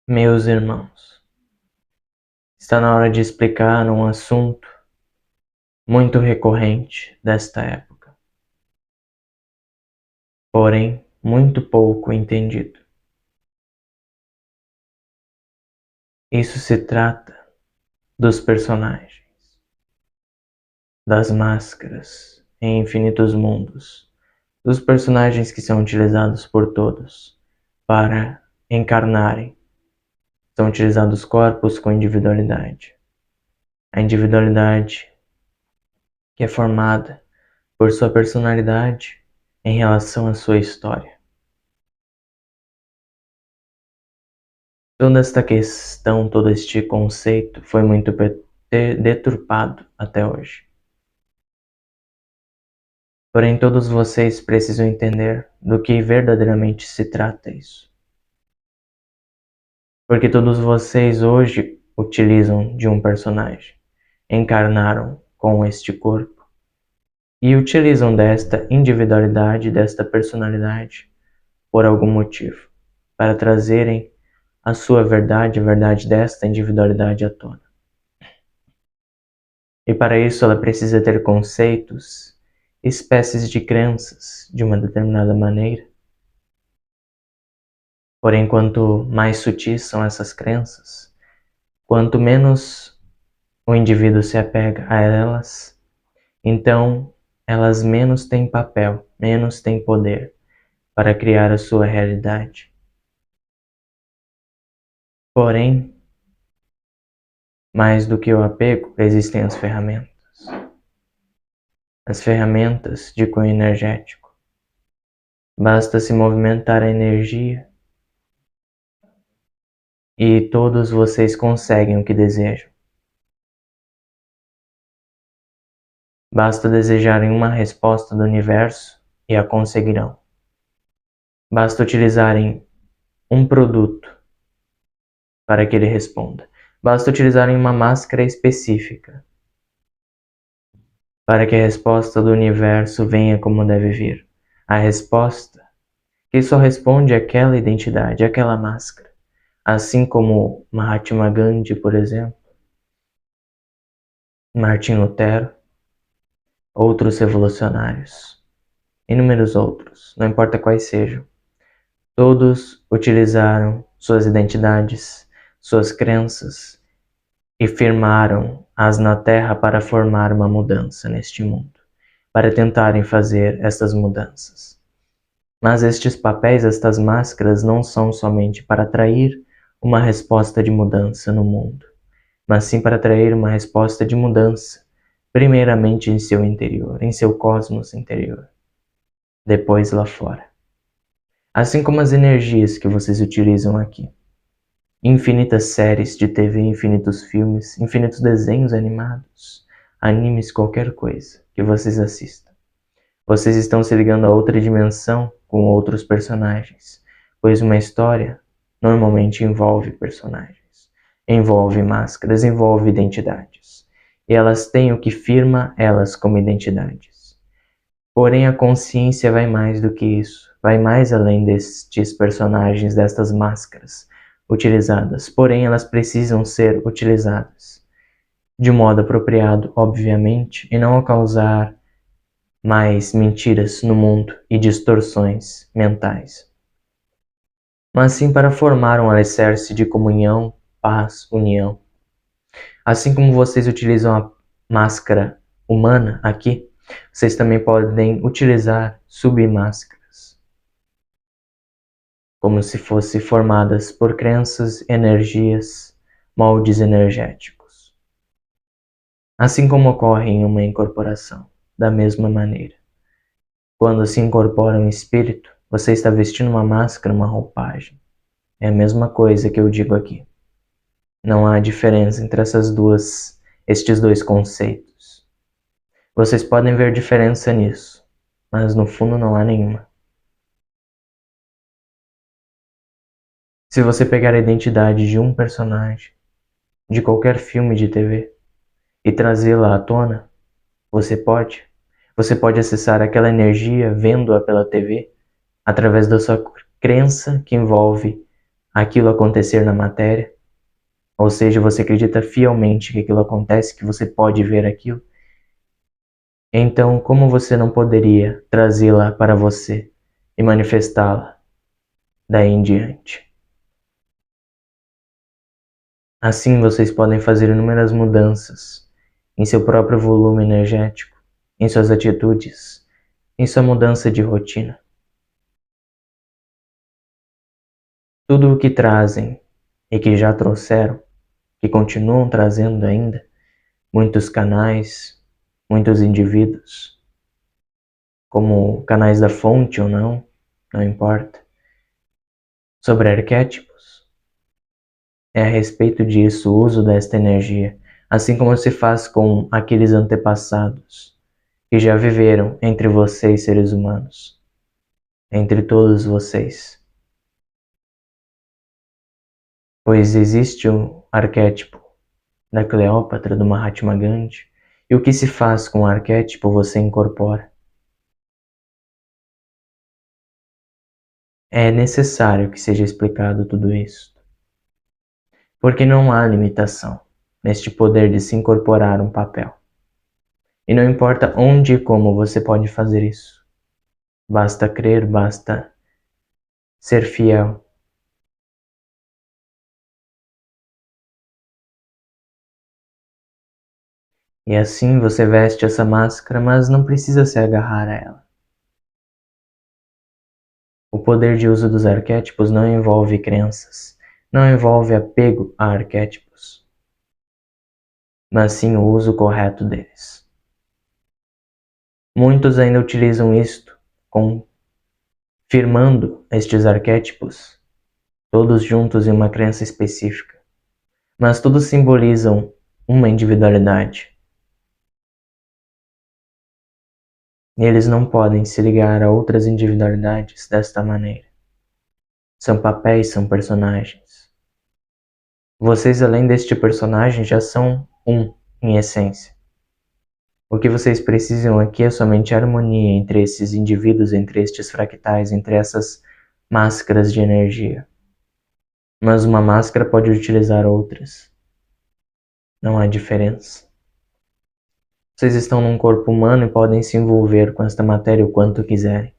Meus irmãos, está na hora de explicar um assunto muito recorrente desta época, porém muito pouco entendido. Isso se trata dos personagens, das máscaras em infinitos mundos, dos personagens que são utilizados por todos para encarnarem. São utilizados corpos com individualidade. A individualidade que é formada por sua personalidade em relação à sua história. Toda esta questão, todo este conceito foi muito deturpado até hoje. Porém, todos vocês precisam entender do que verdadeiramente se trata isso. Porque todos vocês hoje utilizam de um personagem, encarnaram com este corpo e utilizam desta individualidade, desta personalidade, por algum motivo, para trazerem a sua verdade, a verdade desta individualidade à tona. E para isso ela precisa ter conceitos, espécies de crenças de uma determinada maneira. Porém, quanto mais sutis são essas crenças, quanto menos o indivíduo se apega a elas, então elas menos têm papel, menos têm poder para criar a sua realidade. Porém, mais do que o apego, existem as ferramentas. As ferramentas de cunho energético. Basta se movimentar a energia e todos vocês conseguem o que desejam. Basta desejarem uma resposta do universo e a conseguirão. Basta utilizarem um produto para que ele responda. Basta utilizarem uma máscara específica para que a resposta do universo venha como deve vir. A resposta que só responde àquela identidade, àquela máscara. Assim como Mahatma Gandhi, por exemplo, Martin Lutero, outros revolucionários, inúmeros outros, não importa quais sejam. Todos utilizaram suas identidades, suas crenças e firmaram-as na Terra para formar uma mudança neste mundo, para tentarem fazer estas mudanças. Mas estes papéis, estas máscaras, não são somente para atrair uma resposta de mudança no mundo, mas sim para atrair uma resposta de mudança, primeiramente em seu interior, em seu cosmos interior, depois lá fora. Assim como as energias que vocês utilizam aqui. Infinitas séries de TV, infinitos filmes, infinitos desenhos animados, animes, qualquer coisa que vocês assistam. Vocês estão se ligando a outra dimensão com outros personagens, pois uma história normalmente envolve personagens, envolve máscaras, envolve identidades, e elas têm o que firma elas como identidades. Porém, a consciência vai mais do que isso, vai mais além destes personagens, destas máscaras utilizadas, porém elas precisam ser utilizadas de modo apropriado, obviamente, e não causar mais mentiras no mundo e distorções mentais, mas sim para formar um alicerce de comunhão, paz, união. Assim como vocês utilizam a máscara humana aqui, vocês também podem utilizar submáscaras, como se fossem formadas por crenças, energias, moldes energéticos. Assim como ocorre em uma incorporação, da mesma maneira. Quando se incorpora um espírito, você está vestindo uma máscara, uma roupagem. É a mesma coisa que eu digo aqui. Não há diferença entre estes dois conceitos. Vocês podem ver diferença nisso, mas no fundo não há nenhuma. Se você pegar a identidade de um personagem, de qualquer filme de TV, e trazê-la à tona, você pode. Você pode acessar aquela energia vendo-a pela TV, através da sua crença que envolve aquilo acontecer na matéria, ou seja, você acredita fielmente que aquilo acontece, que você pode ver aquilo, então como você não poderia trazê-la para você e manifestá-la daí em diante? Assim vocês podem fazer inúmeras mudanças em seu próprio volume energético, em suas atitudes, em sua mudança de rotina. Tudo o que trazem e que já trouxeram, que continuam trazendo ainda, muitos canais, muitos indivíduos, como canais da fonte ou não, não importa. Sobre arquétipos, é a respeito disso o uso desta energia, assim como se faz com aqueles antepassados que já viveram entre vocês, seres humanos, entre todos vocês. Pois existe o arquétipo da Cleópatra, do Mahatma Gandhi, e o que se faz com o arquétipo você incorpora. É necessário que seja explicado tudo isso, porque não há limitação neste poder de se incorporar um papel. E não importa onde e como você pode fazer isso. Basta crer, basta ser fiel. E assim você veste essa máscara, mas não precisa se agarrar a ela. O poder de uso dos arquétipos não envolve crenças, não envolve apego a arquétipos, mas sim o uso correto deles. Muitos ainda utilizam isto, confirmando estes arquétipos, todos juntos em uma crença específica, mas todos simbolizam uma individualidade. E eles não podem se ligar a outras individualidades desta maneira. São papéis, são personagens. Vocês, além deste personagem, já são um, em essência. O que vocês precisam aqui é somente harmonia entre esses indivíduos, entre estes fractais, entre essas máscaras de energia. Mas uma máscara pode utilizar outras. Não há diferença. Vocês estão num corpo humano e podem se envolver com esta matéria o quanto quiserem.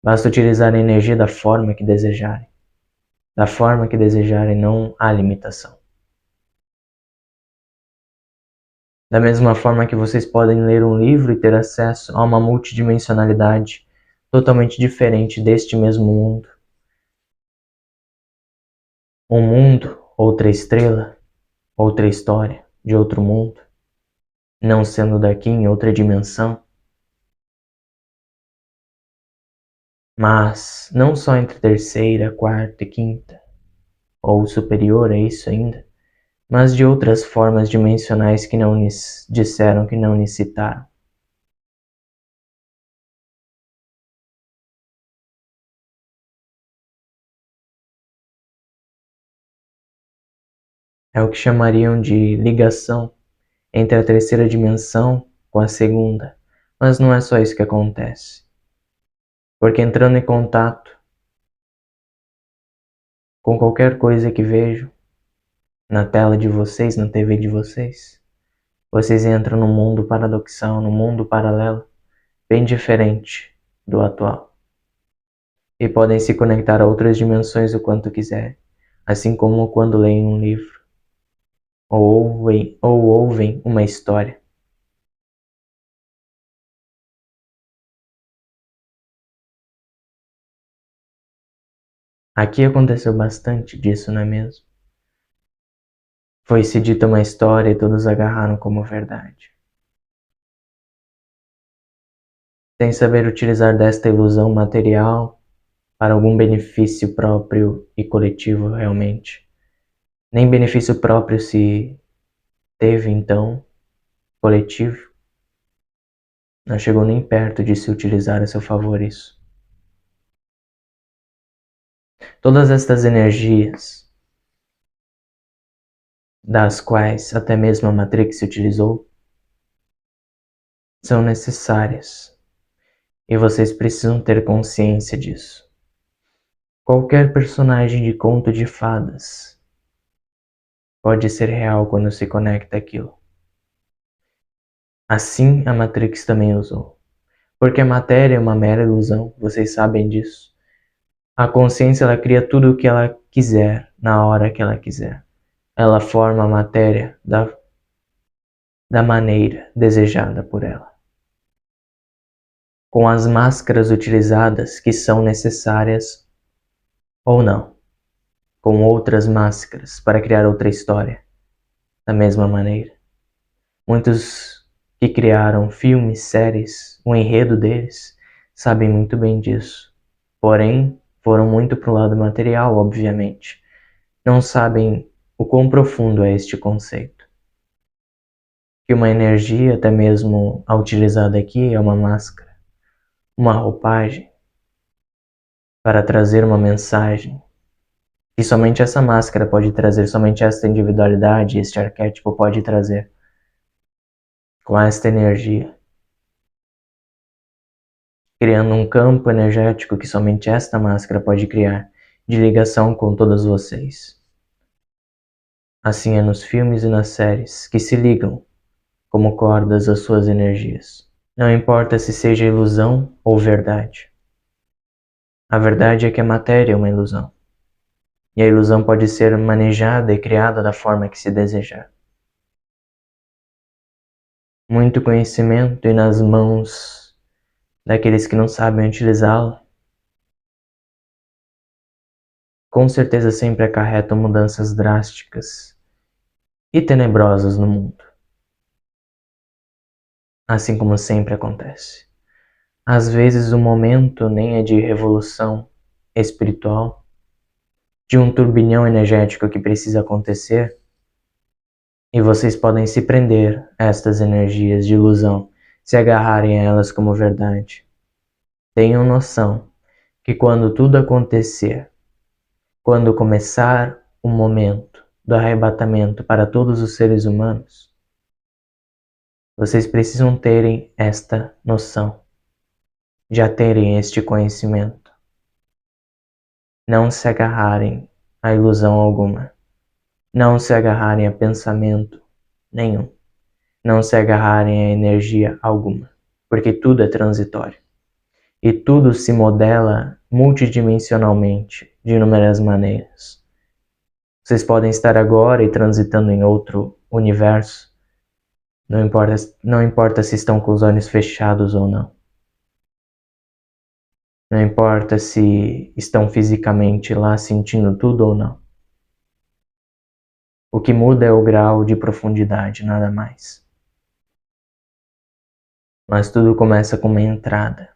Basta utilizar a energia da forma que desejarem. Da forma que desejarem, não há limitação. Da mesma forma que vocês podem ler um livro e ter acesso a uma multidimensionalidade totalmente diferente deste mesmo mundo. Um mundo, outra estrela, outra história, de outro mundo, não sendo daqui em outra dimensão. Mas não só entre terceira, quarta e quinta, ou superior a isso ainda, mas de outras formas dimensionais que não disseram, que não citaram. É o que chamariam de ligação entre a terceira dimensão com a segunda, mas não é só isso que acontece. Porque entrando em contato com qualquer coisa que vejo na tela de vocês, na TV de vocês, vocês entram num mundo paradoxal, num mundo paralelo, bem diferente do atual. E podem se conectar a outras dimensões o quanto quiserem, assim como quando leem um livro, ou ouvem uma história. Aqui aconteceu bastante disso, não é mesmo? Foi-se dita uma história e todos agarraram como verdade. Sem saber utilizar desta ilusão material para algum benefício próprio e coletivo realmente. Nem benefício próprio se teve então, coletivo. Não chegou nem perto de se utilizar a seu favor isso. Todas estas energias, das quais até mesmo a Matrix se utilizou, são necessárias. E vocês precisam ter consciência disso. Qualquer personagem de conto de fadas pode ser real quando se conecta àquilo. Assim a Matrix também usou. Porque a matéria é uma mera ilusão, vocês sabem disso. A consciência ela cria tudo o que ela quiser, na hora que ela quiser. Ela forma a matéria da maneira desejada por ela. Com as máscaras utilizadas que são necessárias ou não. Com outras máscaras para criar outra história, da mesma maneira. Muitos que criaram filmes, séries, o enredo deles, sabem muito bem disso. Porém, foram muito pro lado material, obviamente. Não sabem o quão profundo é este conceito. Que uma energia, até mesmo a utilizada aqui, é uma máscara, uma roupagem, para trazer uma mensagem. E somente essa máscara pode trazer, somente esta individualidade, este arquétipo pode trazer. Com esta energia. Criando um campo energético que somente esta máscara pode criar, de ligação com todos vocês. Assim é nos filmes e nas séries, que se ligam como cordas às suas energias. Não importa se seja ilusão ou verdade. A verdade é que a matéria é uma ilusão. E a ilusão pode ser manejada e criada da forma que se desejar. Muito conhecimento e nas mãos daqueles que não sabem utilizá-la, com certeza sempre acarretam mudanças drásticas e tenebrosas no mundo. Assim como sempre acontece. Às vezes o momento nem é de revolução espiritual, de um turbilhão energético que precisa acontecer, e vocês podem se prender a estas energias de ilusão, se agarrarem a elas como verdade. Tenham noção que quando tudo acontecer, quando começar o momento do arrebatamento para todos os seres humanos, vocês precisam terem esta noção, já terem este conhecimento. Não se agarrarem a ilusão alguma. Não se agarrarem a pensamento nenhum. Não se agarrarem a energia alguma, porque tudo é transitório. E tudo se modela multidimensionalmente, de inúmeras maneiras. Vocês podem estar agora e transitando em outro universo. Não importa se estão com os olhos fechados ou não. Não importa se estão fisicamente lá sentindo tudo ou não. O que muda é o grau de profundidade, nada mais. Mas tudo começa com uma entrada,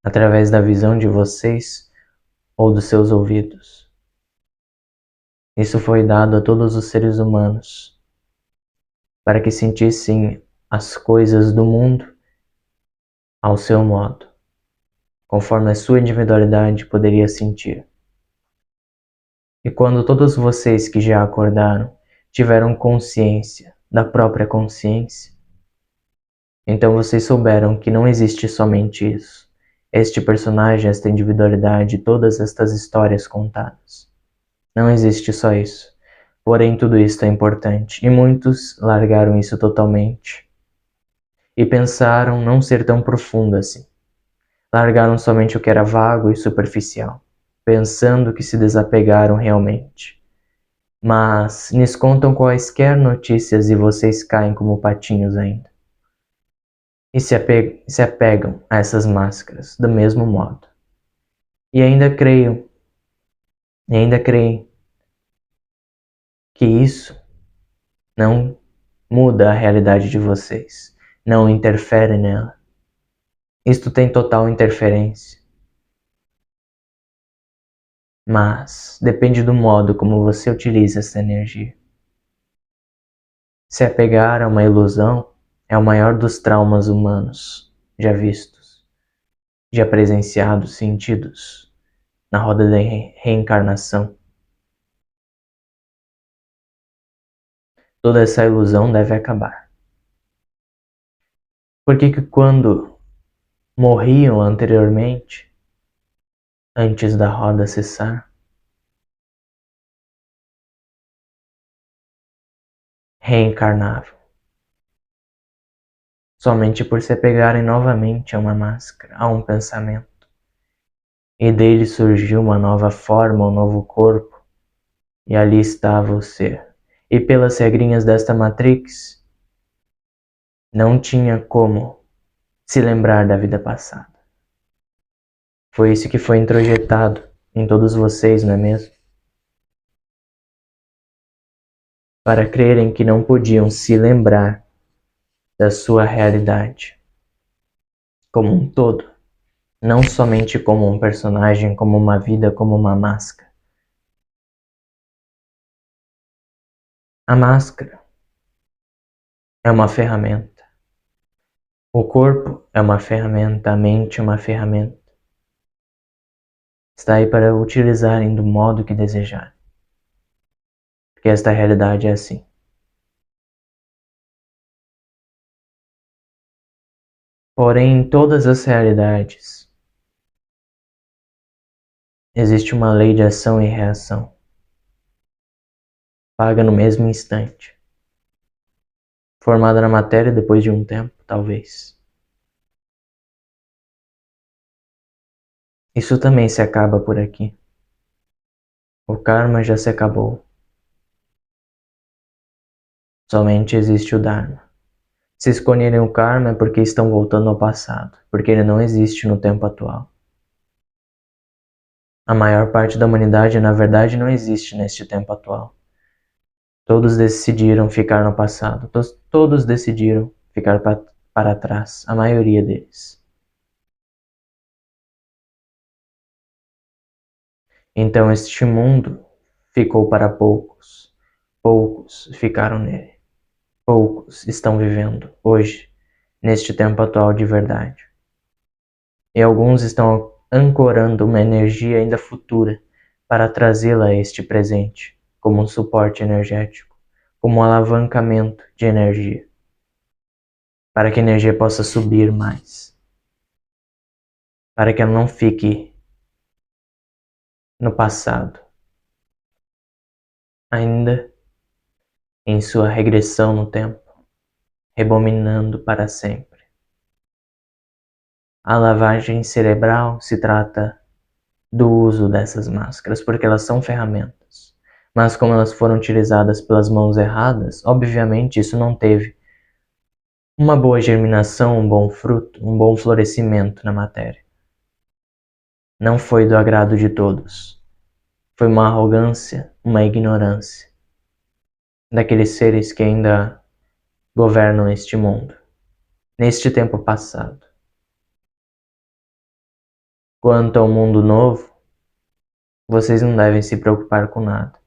através da visão de vocês ou dos seus ouvidos. Isso foi dado a todos os seres humanos, para que sentissem as coisas do mundo ao seu modo, conforme a sua individualidade poderia sentir. E quando todos vocês que já acordaram tiveram consciência da própria consciência, então vocês souberam que não existe somente isso, este personagem, esta individualidade, todas estas histórias contadas. Não existe só isso. Porém, tudo isso é importante, e muitos largaram isso totalmente. E pensaram não ser tão profundo assim. Largaram somente o que era vago e superficial, pensando que se desapegaram realmente. Mas lhes contam quaisquer notícias e vocês caem como patinhos ainda. E se apegam a essas máscaras do mesmo modo. E ainda creem que isso não muda a realidade de vocês, não interfere nela. Isto tem total interferência. Mas depende do modo como você utiliza essa energia. Se apegar a uma ilusão é o maior dos traumas humanos já vistos, já presenciados, sentidos na roda da reencarnação. Toda essa ilusão deve acabar. Por que quando morriam anteriormente, antes da roda cessar, reencarnavam, somente por se apegarem novamente a uma máscara, a um pensamento, e dele surgiu uma nova forma, um novo corpo, e ali estava o ser. E pelas regrinhas desta Matrix, não tinha como se lembrar da vida passada. Foi isso que foi introjetado em todos vocês, não é mesmo? Para crerem que não podiam se lembrar da sua realidade como um todo, não somente como um personagem, como uma vida, como uma máscara. A máscara é uma ferramenta. O corpo é uma ferramenta, a mente é uma ferramenta. Está aí para utilizarem do modo que desejarem. Porque esta realidade é assim. Porém, em todas as realidades, existe uma lei de ação e reação, paga no mesmo instante, formada na matéria depois de um tempo, talvez. Isso também se acaba por aqui. O karma já se acabou. Somente existe o Dharma. Se escolherem o karma é porque estão voltando ao passado, porque ele não existe no tempo atual. A maior parte da humanidade, na verdade, não existe neste tempo atual. Todos decidiram ficar no passado. Todos decidiram ficar para trás. A maioria deles. Então este mundo ficou para poucos. Poucos ficaram nele. Poucos estão vivendo hoje, neste tempo atual de verdade. E alguns estão ancorando uma energia ainda futura para trazê-la a este presente, como um suporte energético, como um alavancamento de energia, para que a energia possa subir mais, para que ela não fique no passado, ainda em sua regressão no tempo, rebominando para sempre. A lavagem cerebral se trata do uso dessas máscaras, porque elas são ferramentas. Mas como elas foram utilizadas pelas mãos erradas, obviamente isso não teve uma boa germinação, um bom fruto, um bom florescimento na matéria. Não foi do agrado de todos. Foi uma arrogância, uma ignorância daqueles seres que ainda governam este mundo, neste tempo passado. Quanto ao mundo novo, vocês não devem se preocupar com nada.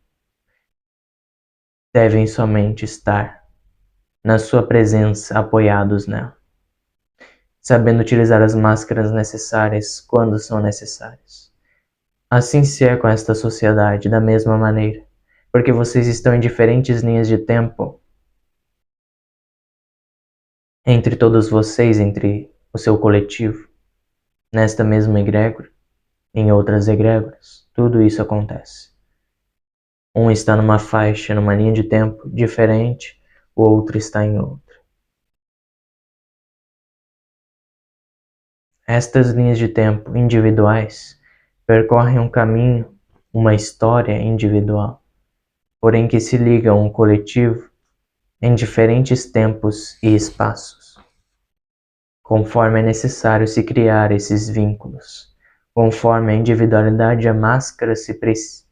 Devem somente estar na sua presença, apoiados nela, sabendo utilizar as máscaras necessárias quando são necessárias. Assim se é com esta sociedade, da mesma maneira, porque vocês estão em diferentes linhas de tempo, entre todos vocês, entre o seu coletivo, nesta mesma egrégora, em outras egrégoras, tudo isso acontece. Um está numa faixa, numa linha de tempo diferente, o outro está em outra. Estas linhas de tempo individuais percorrem um caminho, uma história individual, porém que se ligam a um coletivo em diferentes tempos e espaços, conforme é necessário se criar esses vínculos, conforme a individualidade, a máscara se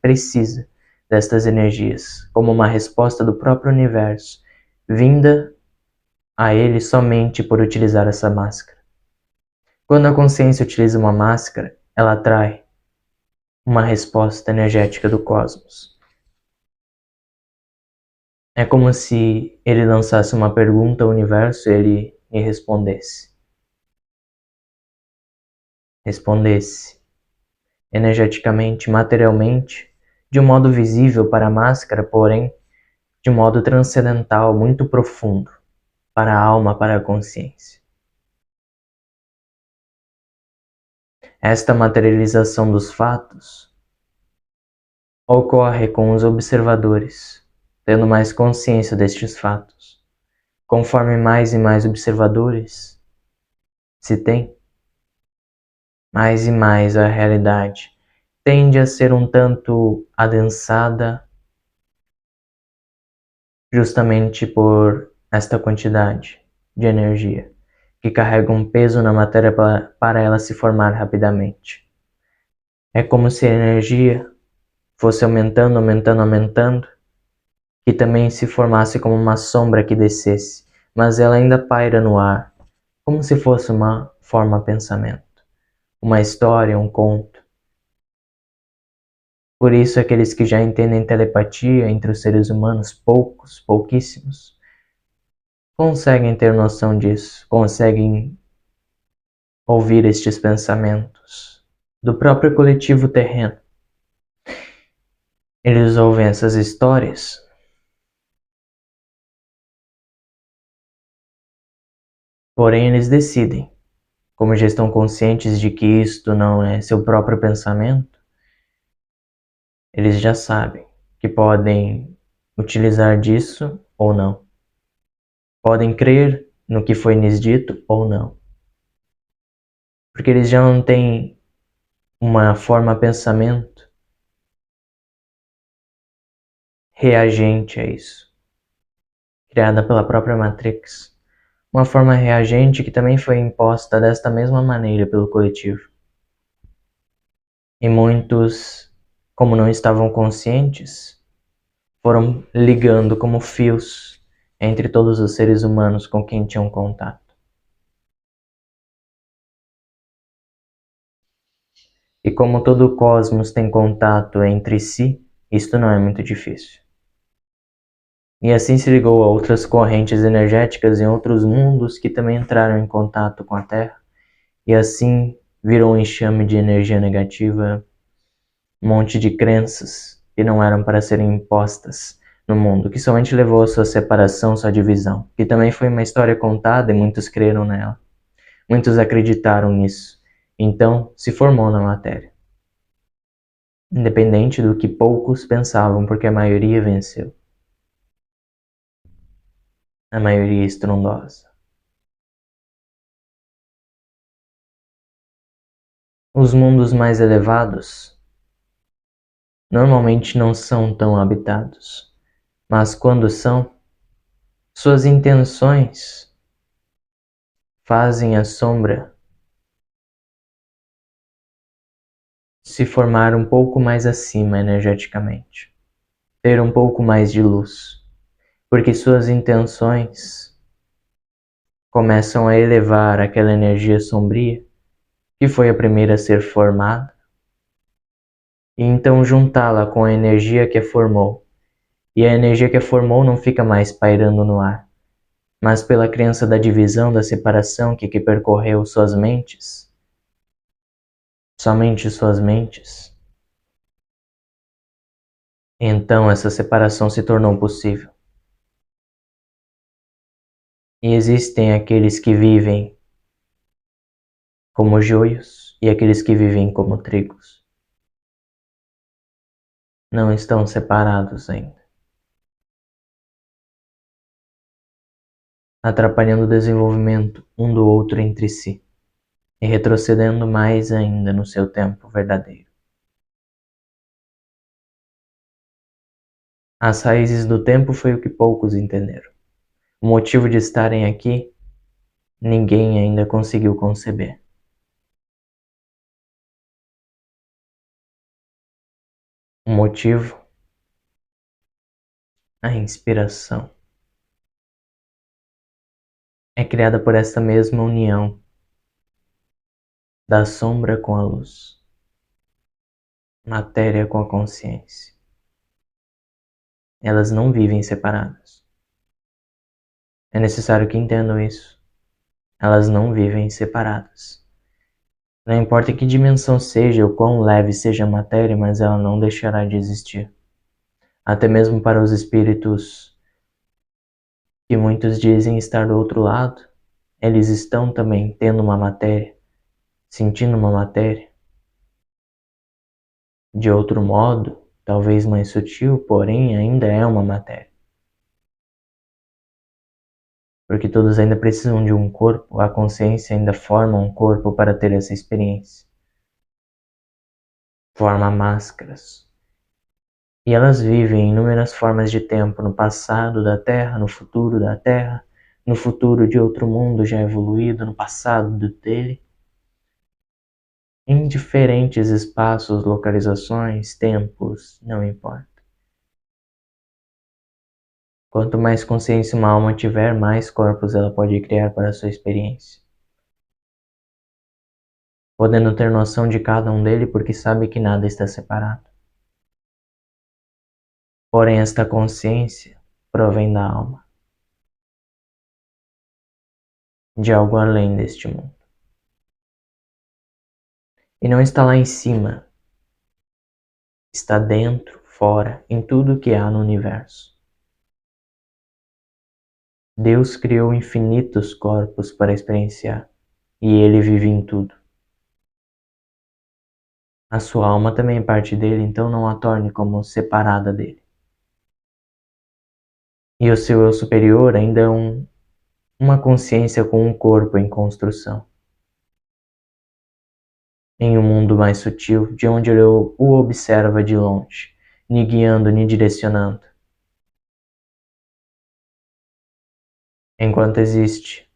precisa destas energias, como uma resposta do próprio universo, vinda a ele somente por utilizar essa máscara. Quando a consciência utiliza uma máscara, ela atrai uma resposta energética do cosmos. É como se ele lançasse uma pergunta ao universo e ele lhe respondesse energeticamente, materialmente, de um modo visível para a máscara, porém de um modo transcendental, muito profundo, para a alma, para a consciência. Esta materialização dos fatos ocorre com os observadores, tendo mais consciência destes fatos. Conforme mais e mais observadores se tem, mais e mais a realidade tende a ser um tanto adensada, justamente por esta quantidade de energia que carrega um peso na matéria para ela se formar rapidamente. É como se a energia fosse aumentando, aumentando, aumentando, que também se formasse como uma sombra que descesse, mas ela ainda paira no ar, como se fosse uma forma-pensamento, uma história, um conto. Por isso, aqueles que já entendem telepatia entre os seres humanos, poucos, pouquíssimos, conseguem ter noção disso, conseguem ouvir estes pensamentos do próprio coletivo terreno. Eles ouvem essas histórias, porém eles decidem, como já estão conscientes de que isto não é seu próprio pensamento, eles já sabem que podem utilizar disso ou não. Podem crer no que foi lhes dito ou não. Porque eles já não têm uma forma pensamento reagente a isso, criada pela própria Matrix. Uma forma reagente que também foi imposta desta mesma maneira pelo coletivo. E muitos, como não estavam conscientes, foram ligando como fios entre todos os seres humanos com quem tinham contato. E como todo o cosmos tem contato entre si, isto não é muito difícil. E assim se ligou a outras correntes energéticas em outros mundos que também entraram em contato com a Terra, e assim virou um enxame de energia negativa, um monte de crenças que não eram para serem impostas no mundo, que somente levou a sua separação, sua divisão, que também foi uma história contada e muitos creram nela. Muitos acreditaram nisso, então se formou na matéria. Independente do que poucos pensavam, porque a maioria venceu. A maioria estrondosa. Os mundos mais elevados normalmente não são tão habitados, mas quando são, suas intenções fazem a sombra se formar um pouco mais acima energeticamente, ter um pouco mais de luz, porque suas intenções começam a elevar aquela energia sombria que foi a primeira a ser formada, e então juntá-la com a energia que a formou. E a energia que a formou não fica mais pairando no ar, mas pela crença da divisão, da separação que percorreu suas mentes, somente suas mentes, então essa separação se tornou possível. E existem aqueles que vivem como joios e aqueles que vivem como trigos. Não estão separados ainda, atrapalhando o desenvolvimento um do outro entre si e retrocedendo mais ainda no seu tempo verdadeiro. As raízes do tempo foi o que poucos entenderam. O motivo de estarem aqui, ninguém ainda conseguiu conceber. O motivo, a inspiração, é criada por esta mesma união da sombra com a luz, matéria com a consciência. Elas não vivem separadas. É necessário que entendam isso. Elas não vivem separadas. Não importa que dimensão seja ou quão leve seja a matéria, mas ela não deixará de existir. Até mesmo para os espíritos que muitos dizem estar do outro lado, eles estão também tendo uma matéria, sentindo uma matéria. De outro modo, talvez mais sutil, porém ainda é uma matéria. Porque todos ainda precisam de um corpo, a consciência ainda forma um corpo para ter essa experiência. Forma máscaras. E elas vivem em inúmeras formas de tempo, no passado da Terra, no futuro da Terra, no futuro de outro mundo já evoluído, no passado dele, em diferentes espaços, localizações, tempos, não importa. Quanto mais consciência uma alma tiver, mais corpos ela pode criar para a sua experiência. Podendo ter noção de cada um dele porque sabe que nada está separado. Porém, esta consciência provém da alma, de algo além deste mundo. E não está lá em cima, está dentro, fora, em tudo que há no universo. Deus criou infinitos corpos para experienciar, e Ele vive em tudo. A sua alma também é parte dele, então não a torne como separada dele. E o seu eu superior ainda é uma consciência com um corpo em construção. Em um mundo mais sutil, de onde ele o observa de longe, ni guiando, ni direcionando. Enquanto existem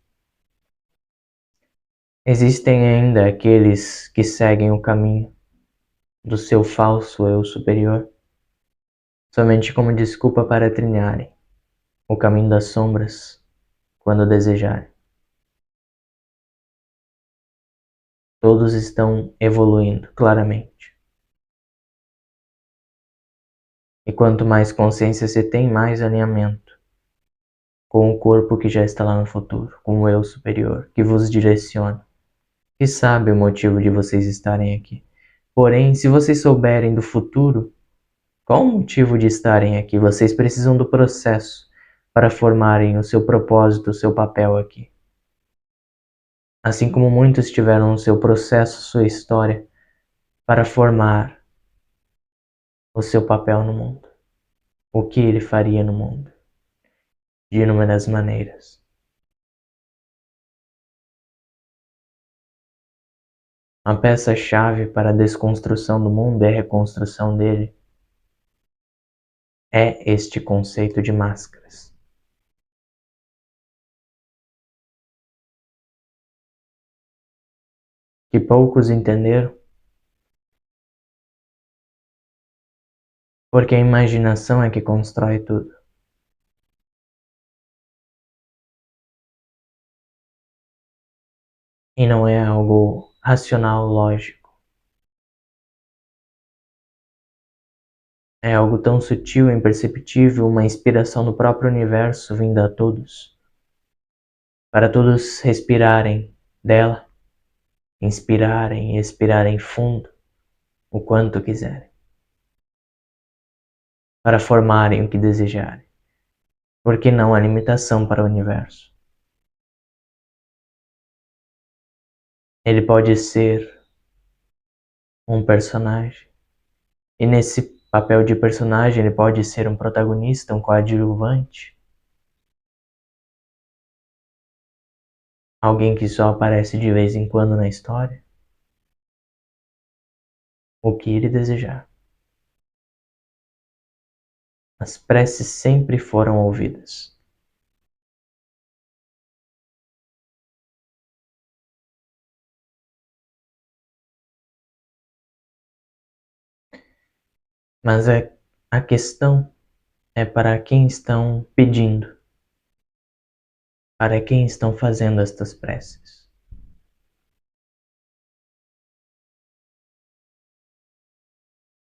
ainda aqueles que seguem o caminho do seu falso eu superior, somente como desculpa para trilharem o caminho das sombras quando desejarem. Todos estão evoluindo claramente. E quanto mais consciência se tem, mais alinhamento com o corpo que já está lá no futuro, com o eu superior, que vos direciona, que sabe o motivo de vocês estarem aqui. Porém, se vocês souberem do futuro, qual o motivo de estarem aqui? Vocês precisam do processo para formarem o seu propósito, o seu papel aqui. Assim como muitos tiveram o seu processo, sua história, para formar o seu papel no mundo. O que ele faria no mundo. De inúmeras maneiras. A peça-chave para a desconstrução do mundo e a reconstrução dele é este conceito de máscaras. Que poucos entenderam, porque a imaginação é que constrói tudo. E não é algo racional, lógico. É algo tão sutil, imperceptível, uma inspiração do próprio universo vinda a todos. Para todos respirarem dela, inspirarem e expirarem fundo, o quanto quiserem. Para formarem o que desejarem. Porque não há limitação para o universo. Ele pode ser um personagem. E nesse papel de personagem ele pode ser um protagonista, um coadjuvante. Alguém que só aparece de vez em quando na história. O que ele desejar. As preces sempre foram ouvidas. Mas a questão é para quem estão pedindo. Para quem estão fazendo estas preces.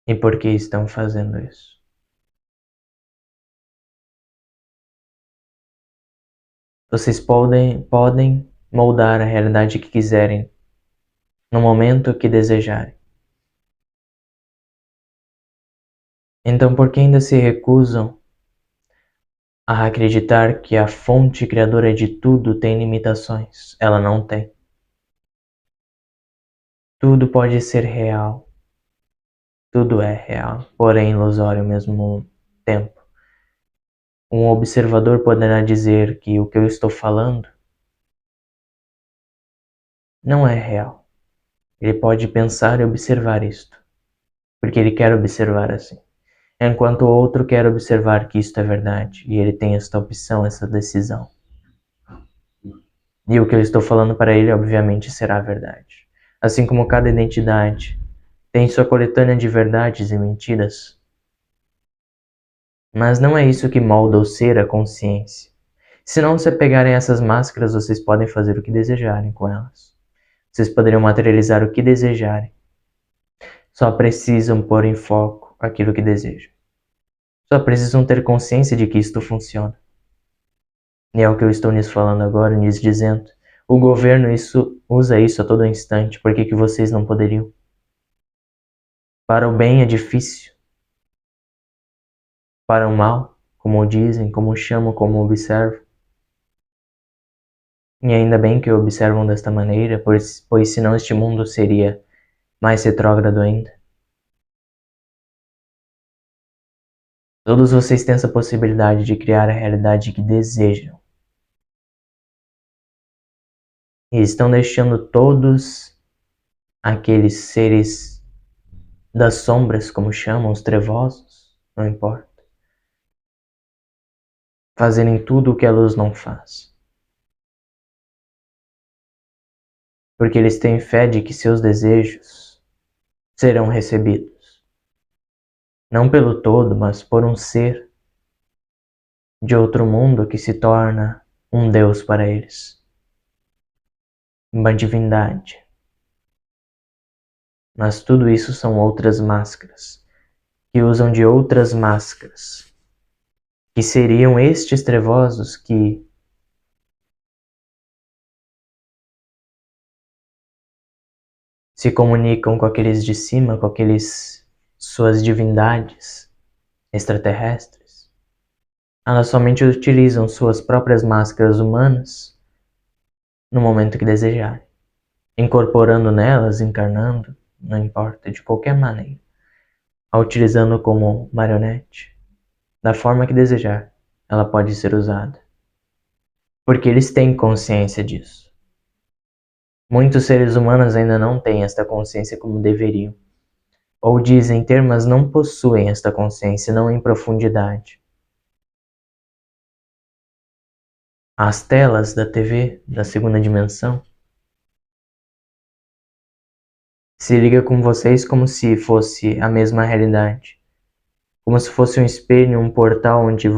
E por que estão fazendo isso? Vocês podem moldar a realidade que quiserem, no momento que desejarem. Então por que ainda se recusam a acreditar que a fonte criadora de tudo tem limitações? Ela não tem. Tudo pode ser real, tudo é real, porém ilusório ao mesmo tempo. Um observador poderá dizer que o que eu estou falando não é real. Ele pode pensar e observar isto, porque ele quer observar assim. Enquanto o outro quer observar que isto é verdade, e ele tem esta opção, essa decisão. E o que eu estou falando para ele, obviamente, será verdade. Assim como cada identidade tem sua coletânea de verdades e mentiras. Mas não é isso que molda o ser, a consciência. Se não se pegarem essas máscaras, vocês podem fazer o que desejarem com elas. Vocês poderiam materializar o que desejarem. Só precisam pôr em foco aquilo que desejam. Só precisam ter consciência de que isto funciona. E é o que eu estou lhes falando agora, lhes dizendo. O governo usa isso a todo instante, por que vocês não poderiam? Para o bem é difícil. Para o mal, como dizem, como chamam, como observam. E ainda bem que observam desta maneira, pois senão este mundo seria mais retrógrado ainda. Todos vocês têm essa possibilidade de criar a realidade que desejam. E estão deixando todos aqueles seres das sombras, como chamam, os trevosos, não importa, fazerem tudo o que a luz não faz. Porque eles têm fé de que seus desejos serão recebidos. Não pelo todo, mas por um ser de outro mundo que se torna um Deus para eles. Uma divindade. Mas tudo isso são outras máscaras, que usam de outras máscaras, que seriam estes trevosos que se comunicam com aqueles de cima, com aqueles suas divindades extraterrestres. Elas somente utilizam suas próprias máscaras humanas no momento que desejarem, incorporando nelas, encarnando, não importa, de qualquer maneira, a utilizando como marionete, da forma que desejar, ela pode ser usada. Porque eles têm consciência disso. Muitos seres humanos ainda não têm esta consciência como deveriam. Ou dizem ter, mas não possuem esta consciência, não em profundidade. As telas da TV, da segunda dimensão, se liga com vocês como se fosse a mesma realidade. Como se fosse um espelho, um portal onde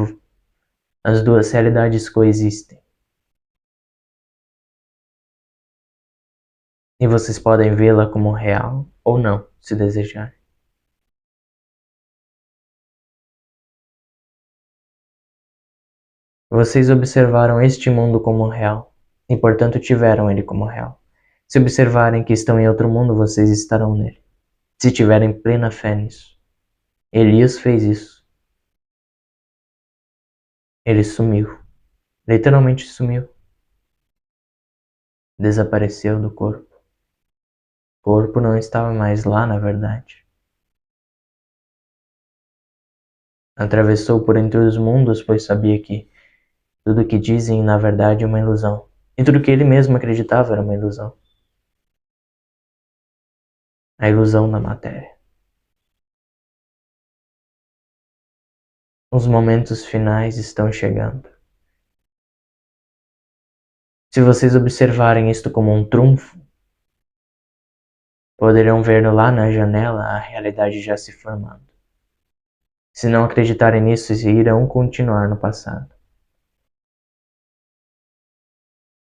as duas realidades coexistem. E vocês podem vê-la como real ou não, se desejar. Vocês observaram este mundo como real, e portanto tiveram ele como real. Se observarem que estão em outro mundo, vocês estarão nele. Se tiverem plena fé nisso. Elias fez isso. Ele sumiu. Literalmente sumiu. Desapareceu do corpo. O corpo não estava mais lá, na verdade. Atravessou por entre os mundos, pois sabia que tudo o que dizem, na verdade, é uma ilusão. E tudo que ele mesmo acreditava era uma ilusão. A ilusão da matéria. Os momentos finais estão chegando. Se vocês observarem isto como um trunfo, poderão ver lá na janela a realidade já se formando. Se não acreditarem nisso, irão continuar no passado.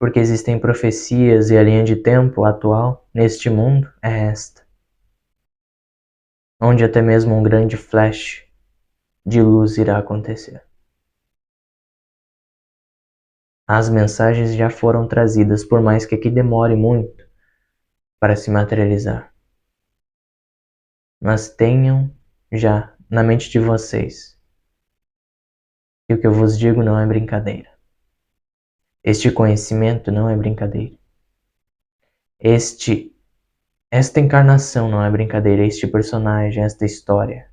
Porque existem profecias e a linha de tempo atual neste mundo é esta, onde até mesmo um grande flash de luz irá acontecer. As mensagens já foram trazidas, por mais que aqui demore muito para se materializar. Mas tenham já na mente de vocês que o que eu vos digo não é brincadeira. Este conhecimento não é brincadeira. Este Esta encarnação não é brincadeira, este personagem, esta história,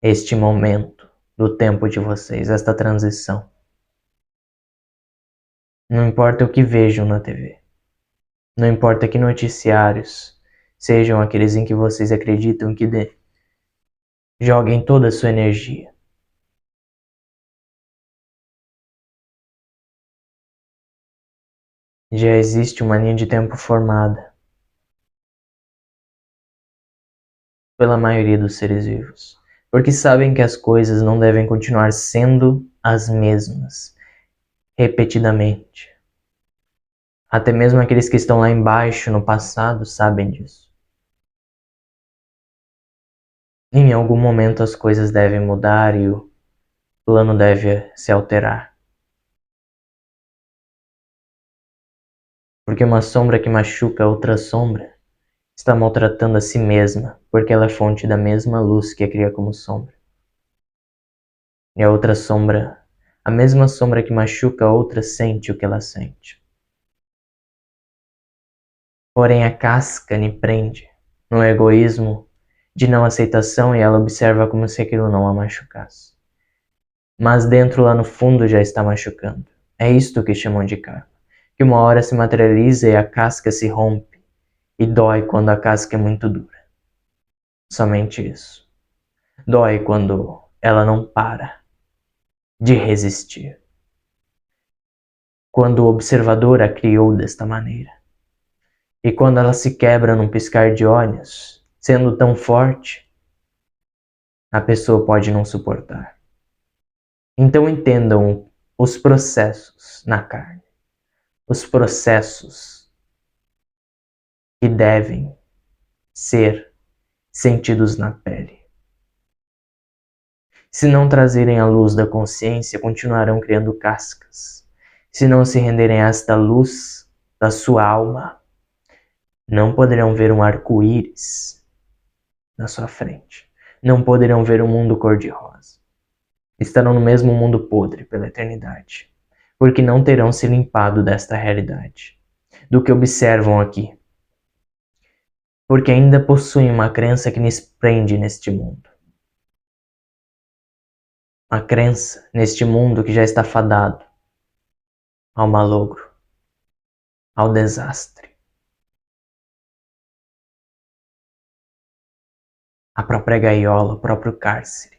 este momento do tempo de vocês, esta transição. Não importa o que vejam na TV, não importa que noticiários sejam aqueles em que vocês acreditam que joguem toda a sua energia. Já existe uma linha de tempo formada pela maioria dos seres vivos, porque sabem que as coisas não devem continuar sendo as mesmas, repetidamente. Até mesmo aqueles que estão lá embaixo no passado sabem disso. Em algum momento as coisas devem mudar e o plano deve se alterar. Porque uma sombra que machuca outra sombra está maltratando a si mesma, porque ela é fonte da mesma luz que a cria como sombra. E a outra sombra, a mesma sombra que machuca a outra, sente o que ela sente. Porém a casca lhe prende no egoísmo de não aceitação e ela observa como se aquilo não a machucasse. Mas dentro lá no fundo já está machucando. É isto que chamam de karma. Que uma hora se materializa e a casca se rompe e dói quando a casca é muito dura. Somente isso. Dói quando ela não para de resistir. Quando o observador a criou desta maneira. E quando ela se quebra num piscar de olhos, sendo tão forte, a pessoa pode não suportar. Então entendam os processos na carne. Os processos que devem ser sentidos na pele. Se não trazerem a luz da consciência, continuarão criando cascas. Se não se renderem a esta luz da sua alma, não poderão ver um arco-íris na sua frente. Não poderão ver um mundo cor-de-rosa. Estarão no mesmo mundo podre pela eternidade, porque não terão se limpado desta realidade, do que observam aqui, porque ainda possuem uma crença que lhes prende neste mundo. A crença neste mundo que já está fadado ao malogro, ao desastre. A própria gaiola, o próprio cárcere.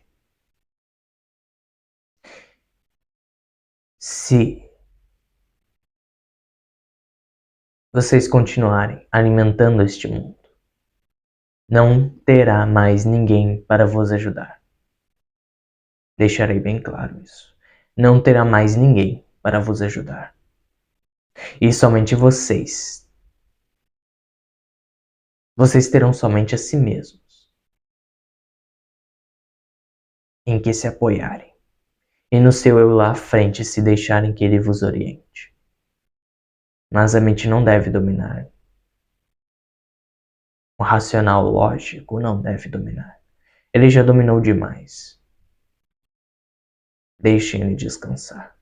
Se vocês continuarem alimentando este mundo, não terá mais ninguém para vos ajudar. Deixarei bem claro isso. Não terá mais ninguém para vos ajudar. E somente vocês. Vocês terão somente a si mesmos em que se apoiarem. E no seu eu lá à frente se deixarem que ele vos oriente. Mas a mente não deve dominar. O racional lógico não deve dominar. Ele já dominou demais. Deixem ele descansar.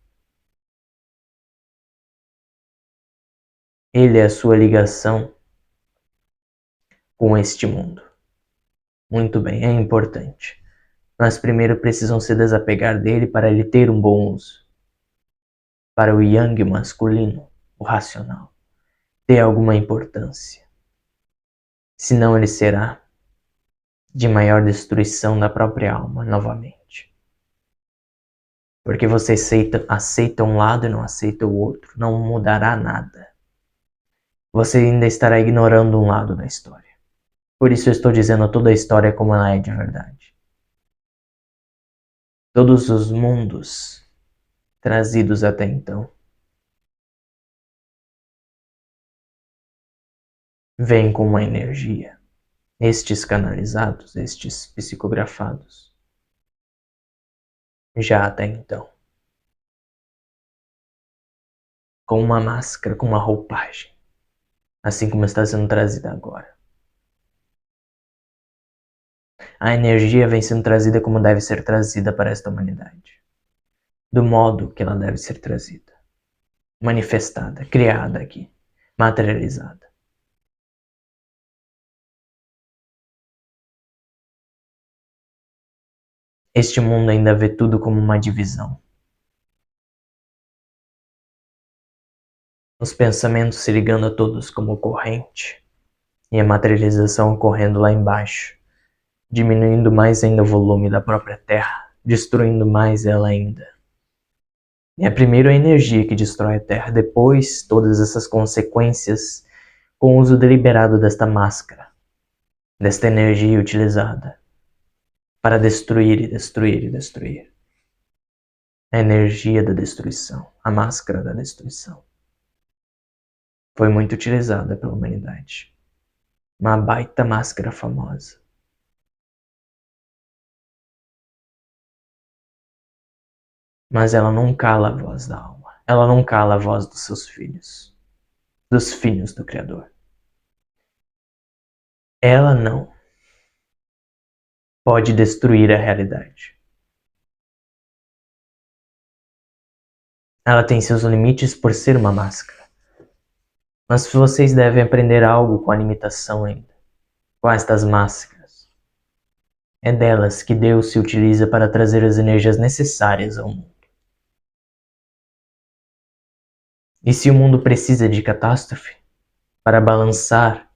Ele é a sua ligação com este mundo. Muito bem, é importante. Mas primeiro precisam se desapegar dele para ele ter um bom uso. Para o yang masculino, o racional, ter alguma importância. Senão ele será de maior destruição da própria alma novamente. Porque você aceita um lado e não aceita o outro. Não mudará nada. Você ainda estará ignorando um lado da história. Por isso eu estou dizendo toda a história como ela é de verdade. Todos os mundos trazidos até então vêm com uma energia. Estes canalizados, estes psicografados. Já até então. Com uma máscara, com uma roupagem. Assim como está sendo trazida agora. A energia vem sendo trazida como deve ser trazida para esta humanidade. Do modo que ela deve ser trazida. Manifestada, criada aqui. Materializada. Este mundo ainda vê tudo como uma divisão. Os pensamentos se ligando a todos como corrente, e a materialização ocorrendo lá embaixo, diminuindo mais ainda o volume da própria Terra, destruindo mais ela ainda. É primeiro a energia que destrói a Terra, depois todas essas consequências com o uso deliberado desta máscara, desta energia utilizada para destruir e destruir e destruir. A energia da destruição, a máscara da destruição, foi muito utilizada pela humanidade. Uma baita máscara famosa. Mas ela não cala a voz da alma. Ela não cala a voz dos seus filhos. Dos filhos do Criador. Ela não pode destruir a realidade. Ela tem seus limites por ser uma máscara. Mas vocês devem aprender algo com a limitação ainda. Com estas máscaras. É delas que Deus se utiliza para trazer as energias necessárias ao mundo. E se o mundo precisa de catástrofe para balancear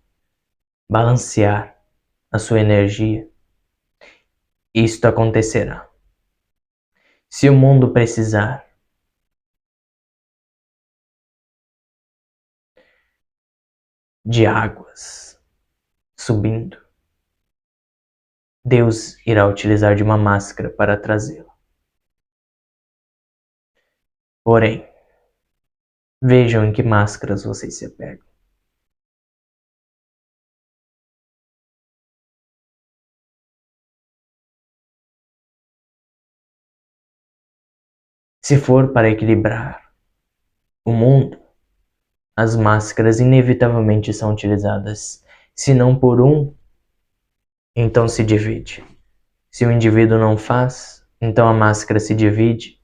a sua energia, isto acontecerá. Se o mundo precisar de águas subindo, Deus irá utilizar de uma máscara para trazê-la. Porém, vejam em que máscaras vocês se apegam. Se for para equilibrar o mundo, as máscaras inevitavelmente são utilizadas. Se não por um, então se divide. Se o indivíduo não faz, então a máscara se divide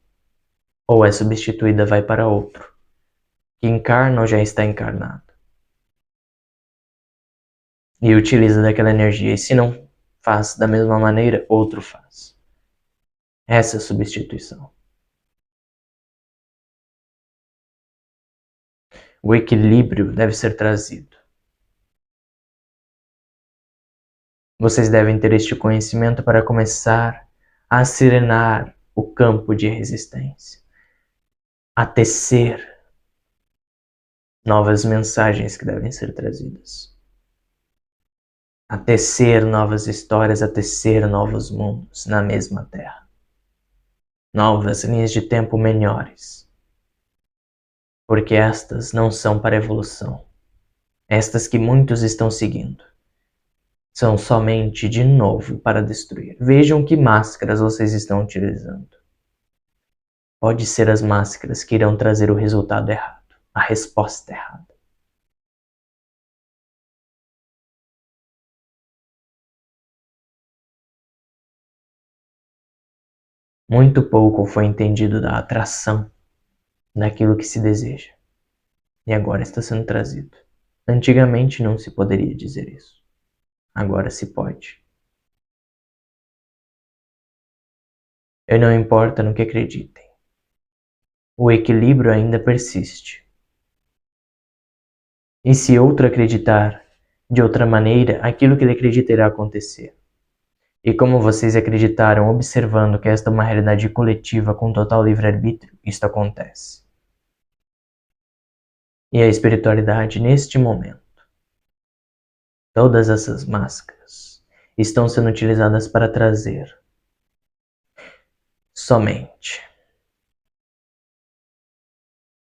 ou é substituída, vai para outro, que encarna ou já está encarnado. E utiliza daquela energia. E se não faz da mesma maneira, outro faz. Essa é a substituição. O equilíbrio deve ser trazido. Vocês devem ter este conhecimento para começar a serenar o campo de resistência, a tecer novas mensagens que devem ser trazidas, a tecer novas histórias, a tecer novos mundos na mesma Terra, novas linhas de tempo melhores, porque estas não são para evolução, estas que muitos estão seguindo. São somente de novo para destruir. Vejam que máscaras vocês estão utilizando. Pode ser as máscaras que irão trazer o resultado errado, a resposta errada. Muito pouco foi entendido da atração daquilo que se deseja. E agora está sendo trazido. Antigamente não se poderia dizer isso. Agora se pode. Eu não importa no que acreditem. O equilíbrio ainda persiste. E se outro acreditar de outra maneira, aquilo que ele acredita irá acontecer. E como vocês acreditaram observando que esta é uma realidade coletiva com total livre-arbítrio, isto acontece. E a espiritualidade neste momento, todas essas máscaras estão sendo utilizadas para trazer somente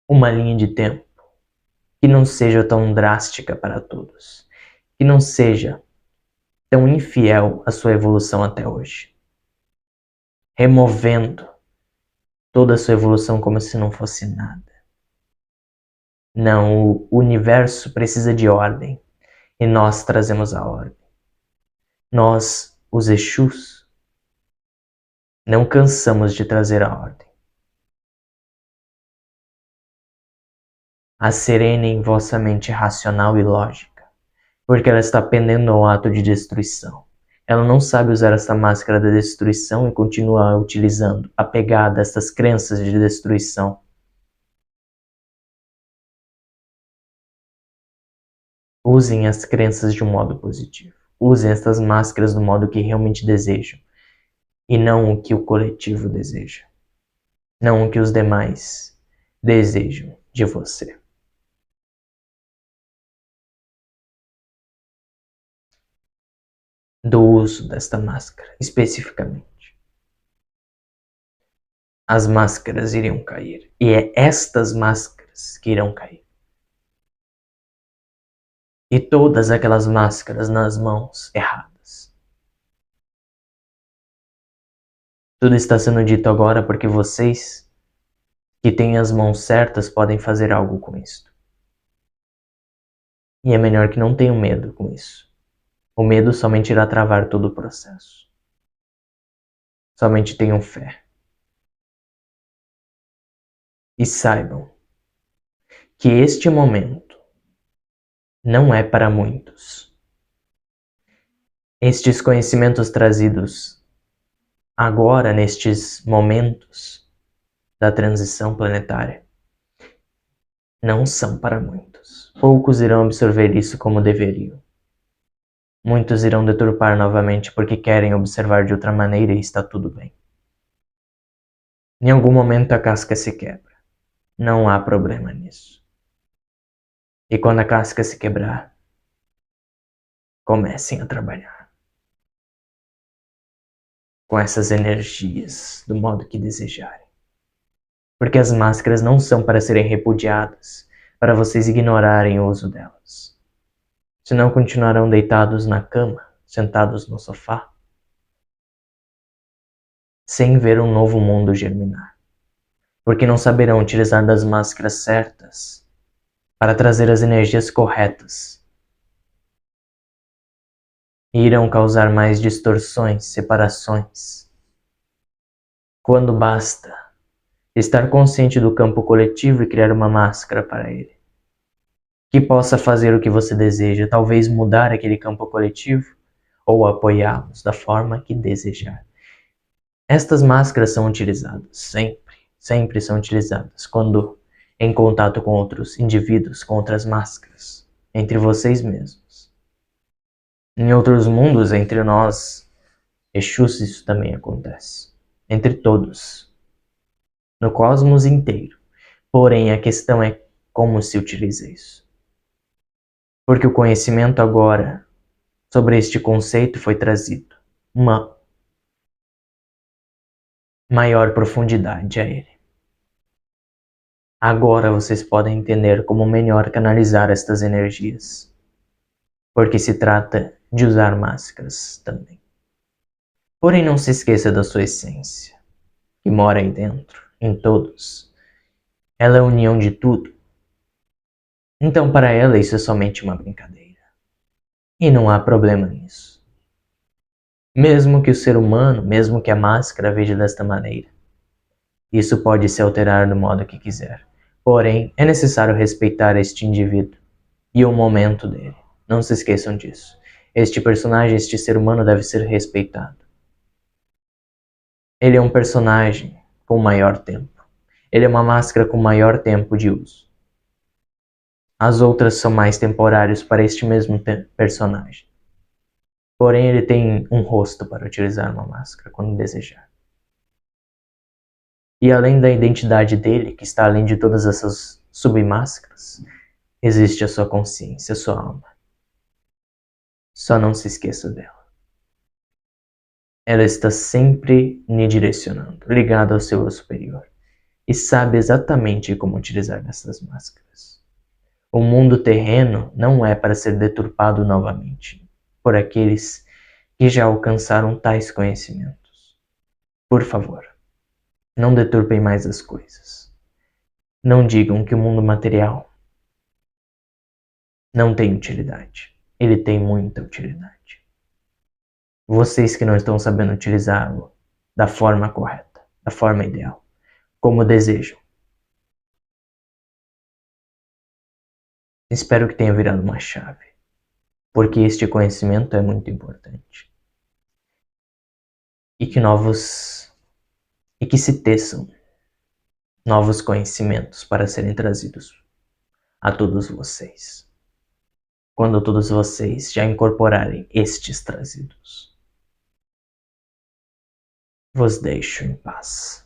uma linha de tempo que não seja tão drástica para todos, que não seja tão infiel à sua evolução até hoje, removendo toda a sua evolução como se não fosse nada. Não, o universo precisa de ordem e nós trazemos a ordem. Nós, os Exus, não cansamos de trazer a ordem. Acerenem vossa mente racional e lógica, porque ela está pendendo ao ato de destruição. Ela não sabe usar essa máscara da destruição e continua utilizando, apegada a essas crenças de destruição. Usem as crenças de um modo positivo. Usem essas máscaras do modo que realmente desejam, e não o que o coletivo deseja. Não o que os demais desejam de você. Do uso desta máscara, especificamente. As máscaras iriam cair, e é estas máscaras que irão cair. E todas aquelas máscaras nas mãos erradas. Tudo está sendo dito agora porque vocês, que têm as mãos certas, podem fazer algo com isso. E é melhor que não tenham medo com isso. O medo somente irá travar todo o processo. Somente tenham fé. E saibam que este momento não é para muitos. Estes conhecimentos trazidos agora, nestes momentos da transição planetária, não são para muitos. Poucos irão absorver isso como deveriam. Muitos irão deturpar novamente porque querem observar de outra maneira e está tudo bem. Em algum momento a casca se quebra. Não há problema nisso. E quando a casca se quebrar, comecem a trabalhar com essas energias do modo que desejarem. Porque as máscaras não são para serem repudiadas, para vocês ignorarem o uso delas. Senão continuarão deitados na cama, sentados no sofá, sem ver um novo mundo germinar. Porque não saberão utilizar das máscaras certas para trazer as energias corretas. E irão causar mais distorções, separações. Quando basta estar consciente do campo coletivo e criar uma máscara para ele, que possa fazer o que você deseja, talvez mudar aquele campo coletivo ou apoiá-los da forma que desejar. Estas máscaras são utilizadas sempre são utilizadas quando em contato com outros indivíduos, com outras máscaras, entre vocês mesmos. Em outros mundos, entre nós, Exus, isso também acontece. Entre todos. No cosmos inteiro. Porém, a questão é como se utiliza isso. Porque o conhecimento agora sobre este conceito foi trazido. Uma maior profundidade a ele. Agora vocês podem entender como melhor canalizar estas energias. Porque se trata de usar máscaras também. Porém, não se esqueça da sua essência, que mora aí dentro, em todos. Ela é a união de tudo. Então, para ela, isso é somente uma brincadeira. E não há problema nisso. Mesmo que o ser humano, mesmo que a máscara veja desta maneira, isso pode se alterar do modo que quiser. Porém, é necessário respeitar este indivíduo e o momento dele. Não se esqueçam disso. Este personagem, este ser humano deve ser respeitado. Ele é um personagem com maior tempo. Ele é uma máscara com maior tempo de uso. As outras são mais temporários para este mesmo personagem. Porém, ele tem um rosto para utilizar uma máscara quando desejar. E além da identidade dele, que está além de todas essas submáscaras, existe a sua consciência, a sua alma. Só não se esqueça dela. Ela está sempre me direcionando, ligada ao seu eu superior, e sabe exatamente como utilizar essas máscaras. O mundo terreno não é para ser deturpado novamente por aqueles que já alcançaram tais conhecimentos. Por favor, não deturpem mais as coisas. Não digam que o mundo material não tem utilidade. Ele tem muita utilidade. Vocês que não estão sabendo utilizá-lo da forma correta, da forma ideal, como desejam. Espero que tenha virado uma chave, porque este conhecimento é muito importante. e que se teçam novos conhecimentos para serem trazidos a todos vocês. Quando todos vocês já incorporarem estes trazidos, vos deixo em paz.